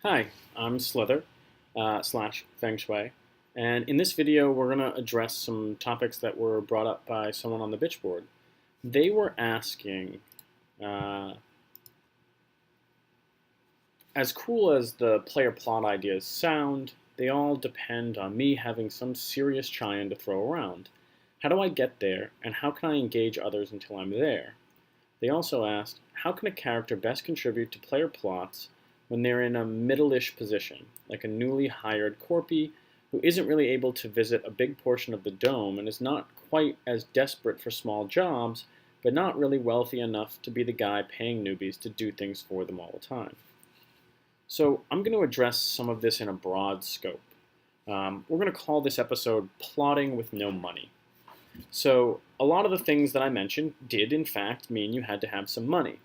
Hi, I'm Slither slash Feng Shui, and in this video we're going to address some topics that were brought up by someone on the bitch board. They were asking, uh, as cool as the player plot ideas sound, they all depend on me having some serious chine to throw around. How do I get there, and how can I engage others until I'm there? They also asked, how can a character best contribute to player plots when they're in a middle-ish position, like a newly hired corpy who isn't really able to visit a big portion of the dome and is not quite as desperate for small jobs, but not really wealthy enough to be the guy paying newbies to do things for them all the time. So I'm going to address some of this in a broad scope. We're going to call this episode Plotting with No Money. So a lot of the things that I mentioned did in fact mean you had to have some money.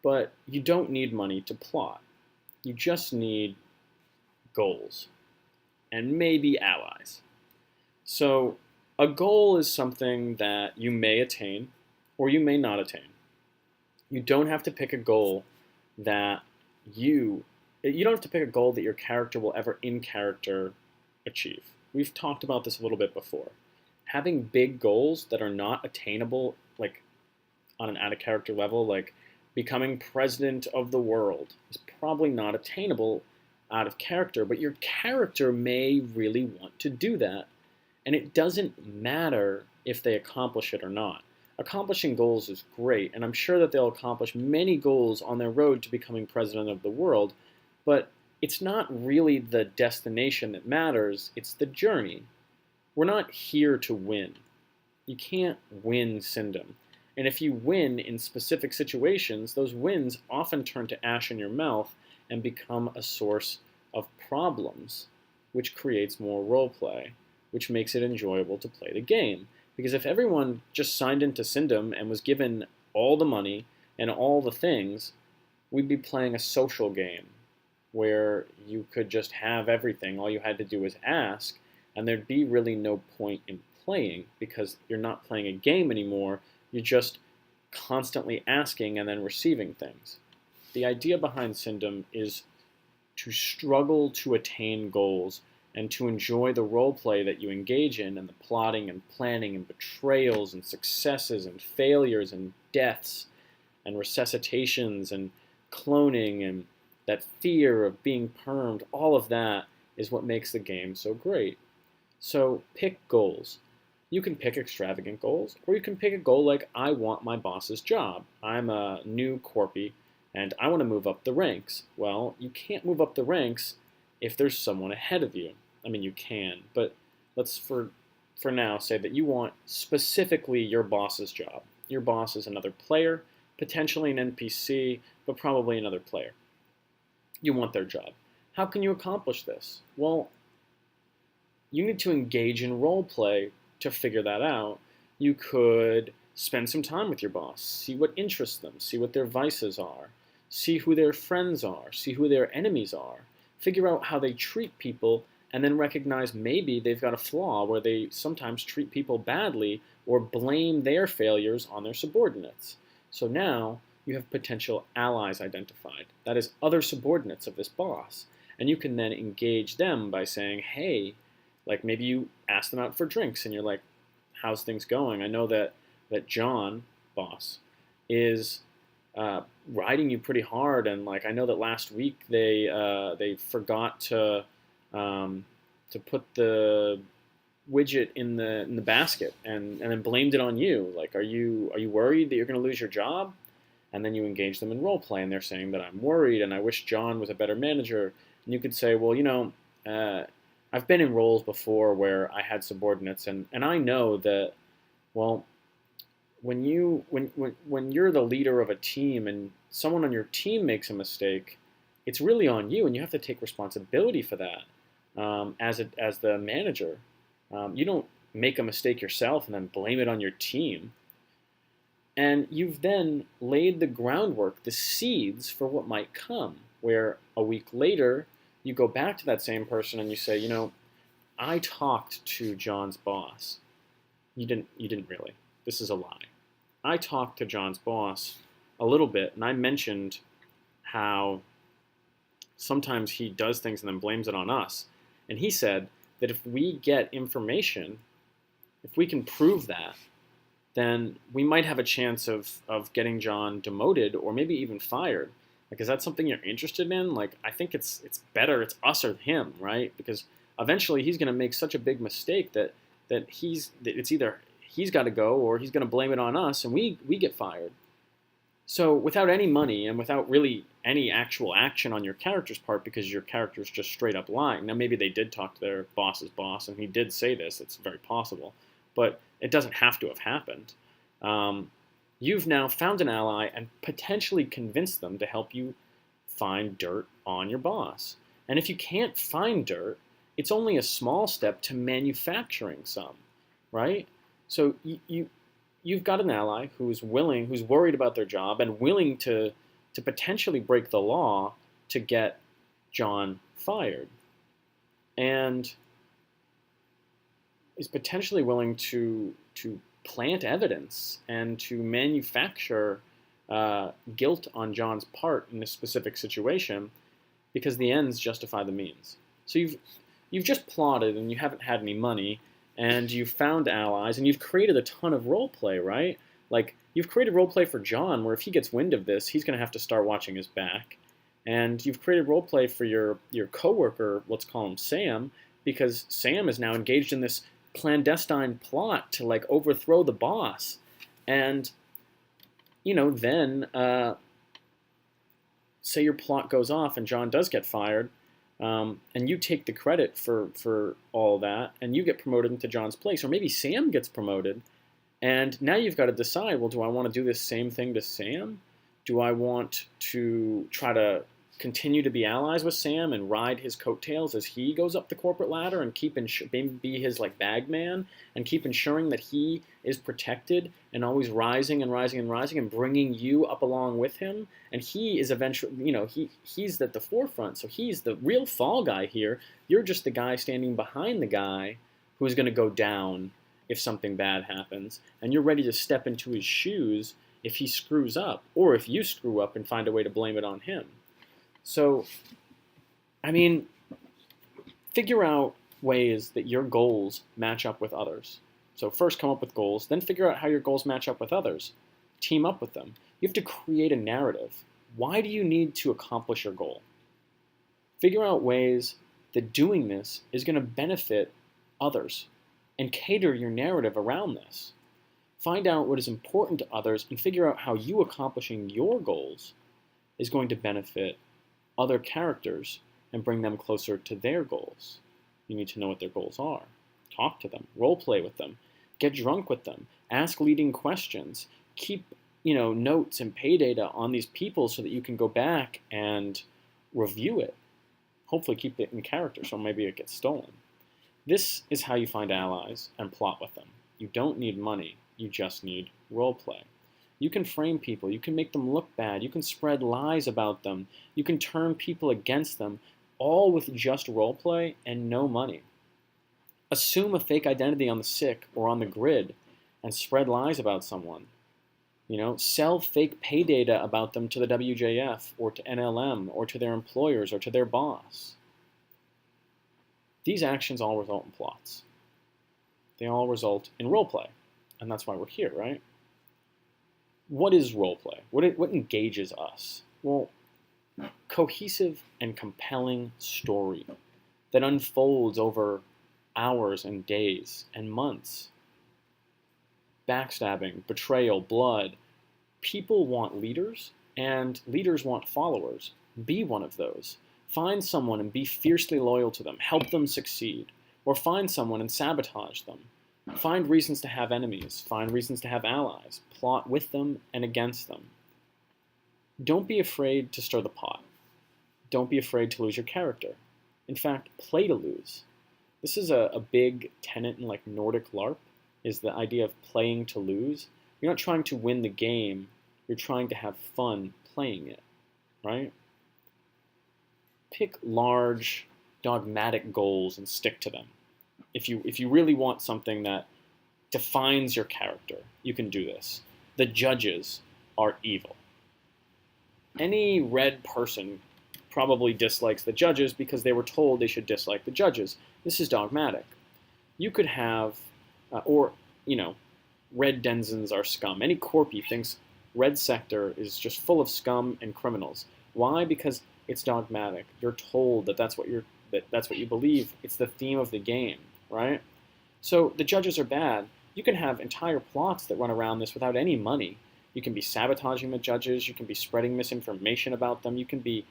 But you don't need money to plot. You just need goals and maybe allies. So a goal is something that you may attain or you may not attain. You don't have to pick a goal that you don't have to pick a goal that your character will ever in character achieve. We've talked about this a little bit before. Having big goals that are not attainable, like on an out of character level, like becoming president of the world, is probably not attainable out of character, but your character may really want to do that. And it doesn't matter if they accomplish it or not. Accomplishing goals is great, and I'm sure that they'll accomplish many goals on their road to becoming president of the world, but it's not really the destination that matters, it's the journey. We're not here to win. You can't win Syndom. And if you win in specific situations, those wins often turn to ash in your mouth and become a source of problems, which creates more roleplay, which makes it enjoyable to play the game. Because if everyone just signed into Syndom and was given all the money and all the things, we'd be playing a social game where you could just have everything. All you had to do was ask, and there'd be really no point in playing because you're not playing a game anymore. You're just constantly asking and then receiving things. The idea behind Syndom is to struggle to attain goals and to enjoy the roleplay that you engage in and the plotting and planning and betrayals and successes and failures and deaths and resuscitations and cloning and that fear of being permed. All of that is what makes the game so great. So pick goals. You can pick extravagant goals, or you can pick a goal like, I want my boss's job. I'm a new corpy, and I want to move up the ranks. Well, you can't move up the ranks if there's someone ahead of you. I mean, you can, but let's, for now, say that you want specifically your boss's job. Your boss is another player, potentially an NPC, but probably another player. You want their job. How can you accomplish this? Well, you need to engage in roleplay to figure that out. You could spend some time with your boss, see what interests them, see what their vices are, see who their friends are, see who their enemies are, figure out how they treat people, and then recognize maybe they've got a flaw where they sometimes treat people badly or blame their failures on their subordinates. So now you have potential allies identified. That is, other subordinates of this boss. And you can then engage them by saying, hey, like maybe you ask them out for drinks and you're like, how's things going? I know that John, boss, is riding you pretty hard, and like I know that last week they forgot to put the widget in the basket and then blamed it on you. Like, are you worried that you're going to lose your job? And then you engage them in role play, and they're saying that I'm worried and I wish John was a better manager. And you could say, well, I've been in roles before where I had subordinates, and I know that, well, when you're the leader of a team and someone on your team makes a mistake, it's really on you, and you have to take responsibility for that as the manager. You don't make a mistake yourself and then blame it on your team. And you've then laid the groundwork, the seeds for what might come, where a week later you go back to that same person and you say, I talked to John's boss. You didn't really. This is a lie. I talked to John's boss a little bit, and I mentioned how sometimes he does things and then blames it on us. And he said that if we get information, if we can prove that, then we might have a chance of getting John demoted or maybe even fired. Like, is that something you're interested in? Like, I think it's better it's us or him, right? Because eventually he's going to make such a big mistake that it's either he's got to go or he's going to blame it on us and we get fired. So without any money and without really any actual action on your character's part, because your character's just straight up lying. Now maybe they did talk to their boss's boss and he did say this. It's very possible, but it doesn't have to have happened. You've now found an ally and potentially convinced them to help you find dirt on your boss. And if you can't find dirt, it's only a small step to manufacturing some, right? So you've got an ally who's worried about their job and willing to potentially break the law to get John fired, and is potentially willing to plant evidence and to manufacture guilt on John's part in this specific situation, because the ends justify the means. So you've just plotted and you haven't had any money, and you've found allies, and you've created a ton of role play, right? Like, you've created role play for John, where if he gets wind of this, he's going to have to start watching his back. And you've created role play for your coworker, let's call him Sam, because Sam is now engaged in this clandestine plot to like overthrow the boss. And then say your plot goes off and John does get fired, and you take the credit for all that, and you get promoted into John's place, or maybe Sam gets promoted, and now you've got to decide, well, do I want to do this same thing to Sam? Do I want to try to continue to be allies with Sam and ride his coattails as he goes up the corporate ladder and be his like bag man and keep ensuring that he is protected and always rising and rising and rising and bringing you up along with him? And he is eventually, he's at the forefront, so he's the real fall guy here. You're just the guy standing behind the guy who's going to go down if something bad happens, and you're ready to step into his shoes if he screws up, or if you screw up and find a way to blame it on him. So, figure out ways that your goals match up with others. So first come up with goals, then figure out how your goals match up with others. Team up with them. You have to create a narrative. Why do you need to accomplish your goal? Figure out ways that doing this is going to benefit others, and cater your narrative around this. Find out what is important to others and figure out how you accomplishing your goals is going to benefit other characters and bring them closer to their goals. You need to know what their goals are. Talk to them, role play with them, get drunk with them, ask leading questions, keep notes and pay data on these people so that you can go back and review it. Hopefully keep it in character so maybe it gets stolen. This is how you find allies and plot with them. You don't need money, you just need role play. You can frame people, you can make them look bad, you can spread lies about them, you can turn people against them, all with just role play and no money. Assume a fake identity on the sick or on the grid and spread lies about someone. Sell fake pay data about them to the WJF or to NLM or to their employers or to their boss. These actions all result in plots. They all result in role play, and that's why we're here, right? What is role play? What engages us? Well, cohesive and compelling story that unfolds over hours and days and months. Backstabbing, betrayal, blood. People want leaders, and leaders want followers. Be one of those. Find someone and be fiercely loyal to them. Help them succeed. Or find someone and sabotage them. Find reasons to have enemies. Find reasons to have allies. Plot with them and against them. Don't be afraid to stir the pot. Don't be afraid to lose your character. In fact, play to lose. This is a big tenet in like Nordic LARP, is the idea of playing to lose. You're not trying to win the game, you're trying to have fun playing it, right? Pick large, dogmatic goals and stick to them. If you really want something that defines your character, you can do this. The judges are evil. Any red person probably dislikes the judges because they were told they should dislike the judges. This is dogmatic. You could have, or, you know, red denizens are scum. Any corpy thinks red sector is just full of scum and criminals. Why? Because it's dogmatic. You're told that that's what you believe. It's the theme of the game, right? So the judges are bad. You can have entire plots that run around this without any money. You can be sabotaging the judges. You can be spreading misinformation about them. You can be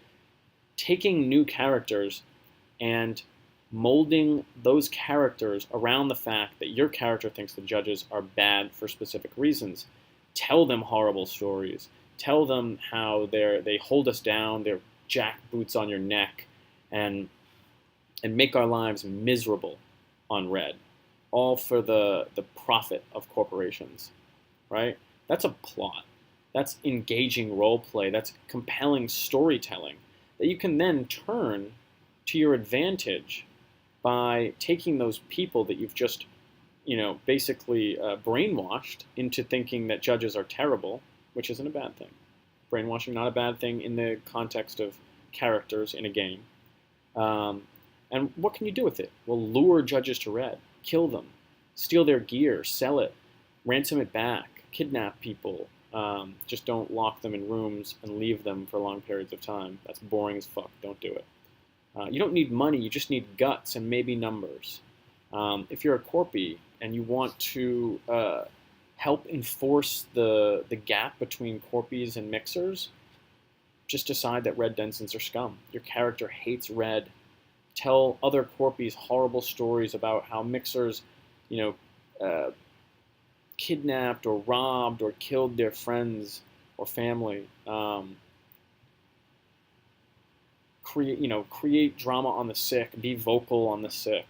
taking new characters and molding those characters around the fact that your character thinks the judges are bad for specific reasons. Tell them horrible stories. Tell them how they hold us down, they're jackboots on your neck, and make our lives miserable on red, all for the profit of corporations, right? That's a plot. That's engaging role play. That's compelling storytelling that you can then turn to your advantage by taking those people that you've just, basically brainwashed into thinking that judges are terrible, which isn't a bad thing. Brainwashing, not a bad thing in the context of characters in a game. And what can you do with it? Well, lure judges to red, kill them, steal their gear, sell it, ransom it back, kidnap people. Just don't lock them in rooms and leave them for long periods of time. That's boring as fuck. Don't do it. You don't need money. You just need guts and maybe numbers. If you're a corpy and you want to help enforce the gap between corpies and mixers, just decide that red denizens are scum. Your character hates red. Tell other corpies horrible stories about how mixers, kidnapped or robbed or killed their friends or family. Create drama on the sick. Be vocal on the sick.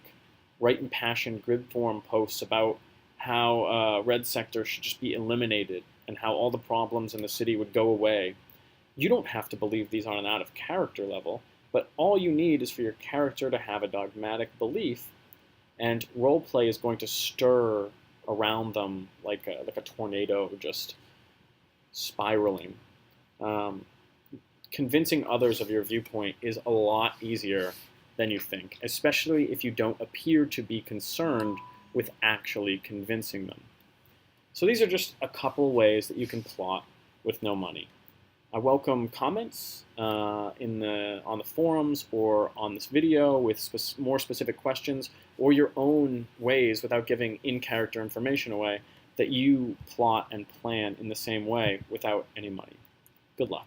Write impassioned grid forum posts about how red sector should just be eliminated and how all the problems in the city would go away. You don't have to believe these on an out of character level, but all you need is for your character to have a dogmatic belief, and roleplay is going to stir around them like a tornado, just spiraling. Convincing others of your viewpoint is a lot easier than you think, especially if you don't appear to be concerned with actually convincing them. So these are just a couple ways that you can plot with no money. I welcome comments on the forums or on this video with more specific questions, or your own ways, without giving in-character information away, that you plot and plan in the same way without any money. Good luck.